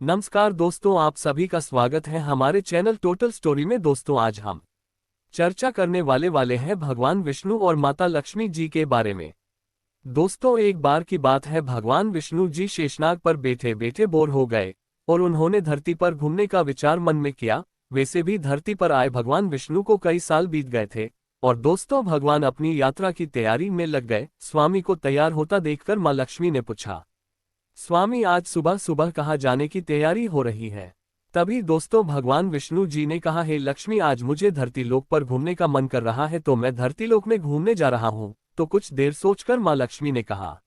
नमस्कार दोस्तों, आप सभी का स्वागत है हमारे चैनल टोटल स्टोरी में। दोस्तों, आज हम चर्चा करने वाले हैं भगवान विष्णु और माता लक्ष्मी जी के बारे में। दोस्तों, एक बार की बात है, भगवान विष्णु जी शेषनाग पर बैठे बैठे बोर हो गए और उन्होंने धरती पर घूमने का विचार मन में किया। वैसे भी धरती पर आए भगवान विष्णु को कई साल बीत गए थे और दोस्तों, भगवान अपनी यात्रा की तैयारी में लग गए। स्वामी को तैयार होता देखकर माँ लक्ष्मी ने पूछा, स्वामी, आज सुबह सुबह कहाँ जाने की तैयारी हो रही है? तभी दोस्तों, भगवान विष्णु जी ने कहा, हे लक्ष्मी, आज मुझे धरती लोक पर घूमने का मन कर रहा है तो मैं धरती लोक में घूमने जा रहा हूँ। तो कुछ देर सोचकर माँ लक्ष्मी ने कहा,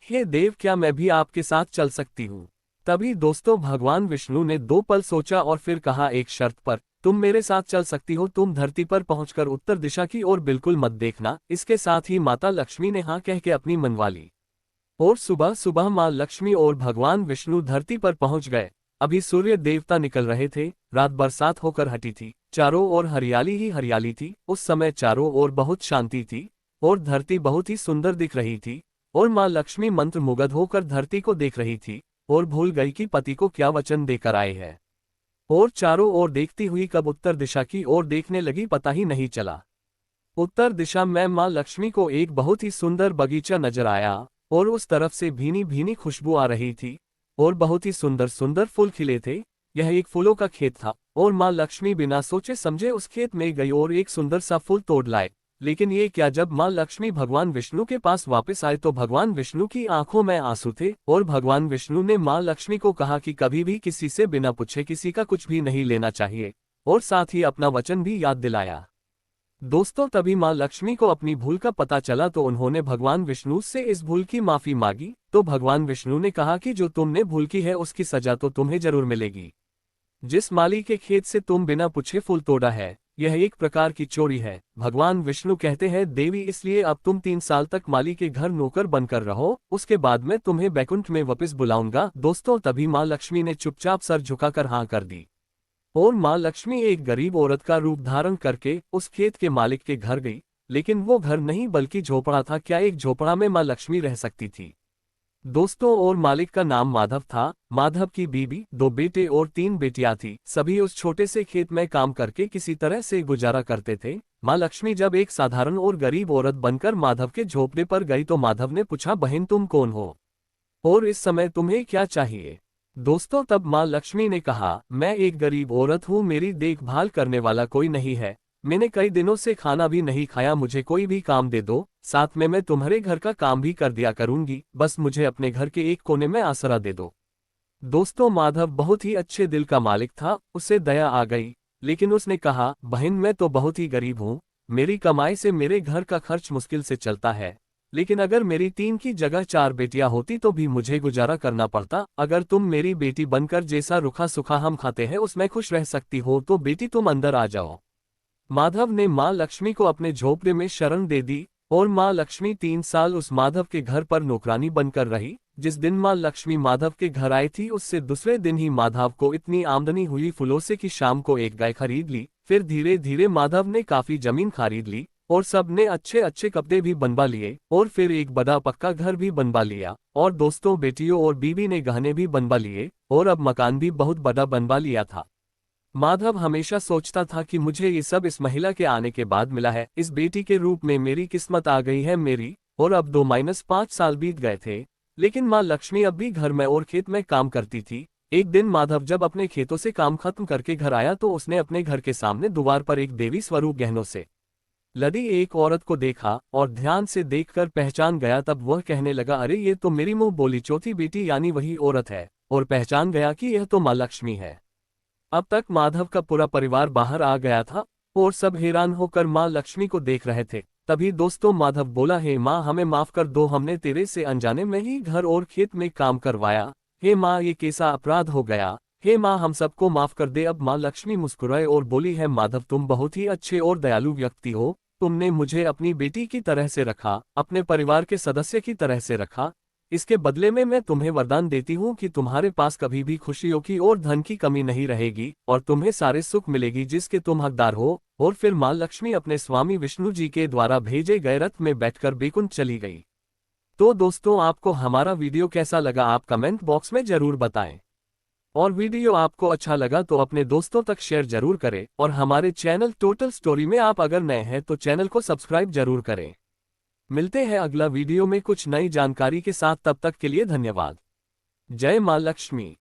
हे देव, क्या मैं भी आपके साथ चल सकती हूँ? तभी दोस्तों, भगवान विष्णु ने 2 पल सोचा और फिर कहा, एक शर्त पर तुम मेरे साथ चल सकती हो। तुम धरती पर पहुंचकर उत्तर दिशा की ओर बिल्कुल मत देखना। इसके साथ ही माता लक्ष्मी ने हाँ कह के अपनी मनवा ली और सुबह सुबह माँ लक्ष्मी और भगवान विष्णु धरती पर पहुंच गए। अभी सूर्य देवता निकल रहे थे, रात बरसात होकर हटी थी, चारों ओर हरियाली ही हरियाली थी। उस समय चारों ओर बहुत शांति थी और धरती बहुत ही सुंदर दिख रही थी और माँ लक्ष्मी मंत्रमुग्ध होकर धरती को देख रही थी और भूल गई कि पति को क्या वचन देकर आए हैं और चारों ओर देखती हुई कब उत्तर दिशा की ओर देखने लगी, पता ही नहीं चला। उत्तर दिशा में माँ लक्ष्मी को एक बहुत ही सुंदर बगीचा नजर आया और उस तरफ से भीनी भीनी खुशबू आ रही थी और बहुत ही सुंदर सुंदर फूल खिले थे। यह एक फूलों का खेत था और माँ लक्ष्मी बिना सोचे समझे उस खेत में गई और एक सुंदर सा फूल तोड़ लाए। लेकिन ये क्या, जब माँ लक्ष्मी भगवान विष्णु के पास वापस आए तो भगवान विष्णु की आंखों में आंसू थे और भगवान विष्णु ने माँ लक्ष्मी को कहा कि कभी भी किसी से बिना पूछे किसी का कुछ भी नहीं लेना चाहिए और साथ ही अपना वचन भी याद दिलाया। दोस्तों, तभी माँ लक्ष्मी को अपनी भूल का पता चला तो उन्होंने भगवान विष्णु से इस भूल की माफी मांगी। तो भगवान विष्णु ने कहा कि जो तुमने भूल की है उसकी सजा तो तुम्हें जरूर मिलेगी। जिस माली के खेत से तुम बिना पूछे फूल तोड़ा है, यह एक प्रकार की चोरी है। भगवान विष्णु कहते हैं, देवी, इसलिए अब तुम 3 साल तक माली के घर नौकर बनकर रहो, उसके बाद मैं तुम्हें बैकुंठ में वापस बुलाऊंगा। दोस्तों, तभी माँ लक्ष्मी ने चुपचाप सर झुकाकर हाँ कर दी और माँ लक्ष्मी एक गरीब औरत का रूप धारण करके उस खेत के मालिक के घर गई। लेकिन वो घर नहीं बल्कि झोपड़ा था। क्या एक झोपड़ा में माँ लक्ष्मी रह सकती थी? दोस्तों, और मालिक का नाम माधव था। माधव की बीवी, 2 बेटे और 3 बेटियां थी। सभी उस छोटे से खेत में काम करके किसी तरह से गुजारा करते थे। माँ लक्ष्मी जब एक साधारण और गरीब औरत बनकर माधव के झोपड़े पर गई तो माधव ने पूछा, बहन, तुम कौन हो और इस समय तुम्हें क्या चाहिए? दोस्तों, तब माँ लक्ष्मी ने कहा, मैं एक गरीब औरत हूँ, मेरी देखभाल करने वाला कोई नहीं है, मैंने कई दिनों से खाना भी नहीं खाया, मुझे कोई भी काम दे दो, साथ में मैं तुम्हारे घर का काम भी कर दिया करूंगी, बस मुझे अपने घर के एक कोने में आसरा दे दो। दोस्तों, माधव बहुत ही अच्छे दिल का मालिक था, उसे दया आ गई। लेकिन उसने कहा, बहन, मैं तो बहुत ही गरीब हूँ, मेरी कमाई से मेरे घर का खर्च मुश्किल से चलता है, लेकिन अगर मेरी 3 की जगह 4 बेटियां होती तो भी मुझे गुजारा करना पड़ता। अगर तुम मेरी बेटी बनकर जैसा रूखा सूखा हम खाते हैं उसमें खुश रह सकती हो तो बेटी तुम अंदर आ जाओ। माधव ने माँ लक्ष्मी को अपने झोपड़े में शरण दे दी और माँ लक्ष्मी 3 साल उस माधव के घर पर नौकरानी बनकर रही। जिस दिन माँ लक्ष्मी माधव के घर आई थी उससे दूसरे दिन ही माधव को इतनी आमदनी हुई फूलों से कि शाम को एक गाय खरीद ली। फिर धीरे धीरे माधव ने काफी जमीन खरीद ली और सबने अच्छे अच्छे कपड़े भी बनवा लिए और फिर एक बड़ा पक्का घर भी बनवा लिया और दोस्तों, बेटियों और बीवी ने गहने भी बनवा लिए और अब मकान भी बहुत बड़ा बनवा लिया था। माधव हमेशा सोचता था कि मुझे ये सब इस महिला के आने के बाद मिला है, इस बेटी के रूप में मेरी किस्मत आ गई है मेरी। और अब 2-5 साल बीत गए थे, लेकिन माँ लक्ष्मी अब भी घर में और खेत में काम करती थी। एक दिन माधव जब अपने खेतों से काम खत्म करके घर आया तो उसने अपने घर के सामने द्वार पर एक देवी स्वरूप गहनों से लदी एक औरत को देखा और ध्यान से देखकर पहचान गया। तब वह कहने लगा, अरे ये तो मेरी मुंह बोली चौथी बेटी यानी वही औरत है, और पहचान गया कि यह तो माँ लक्ष्मी है। अब तक माधव का पूरा परिवार बाहर आ गया था और सब हैरान होकर माँ लक्ष्मी को देख रहे थे। तभी दोस्तों, माधव बोला, हे माँ, हमें माफ कर दो, हमने तेरे से अनजाने में ही घर और खेत में काम करवाया। हे माँ, ये कैसा अपराध हो गया, हे माँ, हम सबको माफ कर दे। अब माँ लक्ष्मी मुस्कुराए और बोली, है माधव, तुम बहुत ही अच्छे और दयालु व्यक्ति हो, तुमने मुझे अपनी बेटी की तरह से रखा, अपने परिवार के सदस्य की तरह से रखा। इसके बदले में मैं तुम्हें वरदान देती हूँ कि तुम्हारे पास कभी भी खुशियों की और धन की कमी नहीं रहेगी और तुम्हें सारे सुख मिलेगी जिसके तुम हकदार हो। और फिर माँ लक्ष्मी अपने स्वामी विष्णु जी के द्वारा भेजे गए रथ में बैठकर बैकुंठ चली गई। तो दोस्तों, आपको हमारा वीडियो कैसा लगा आप कमेंट बॉक्स में जरूर बताएं। और वीडियो आपको अच्छा लगा तो अपने दोस्तों तक शेयर जरूर करें और हमारे चैनल टोटल स्टोरी में आप अगर नए हैं तो चैनल को सब्सक्राइब जरूर करें। मिलते हैं अगला वीडियो में कुछ नई जानकारी के साथ, तब तक के लिए धन्यवाद। जय मां लक्ष्मी।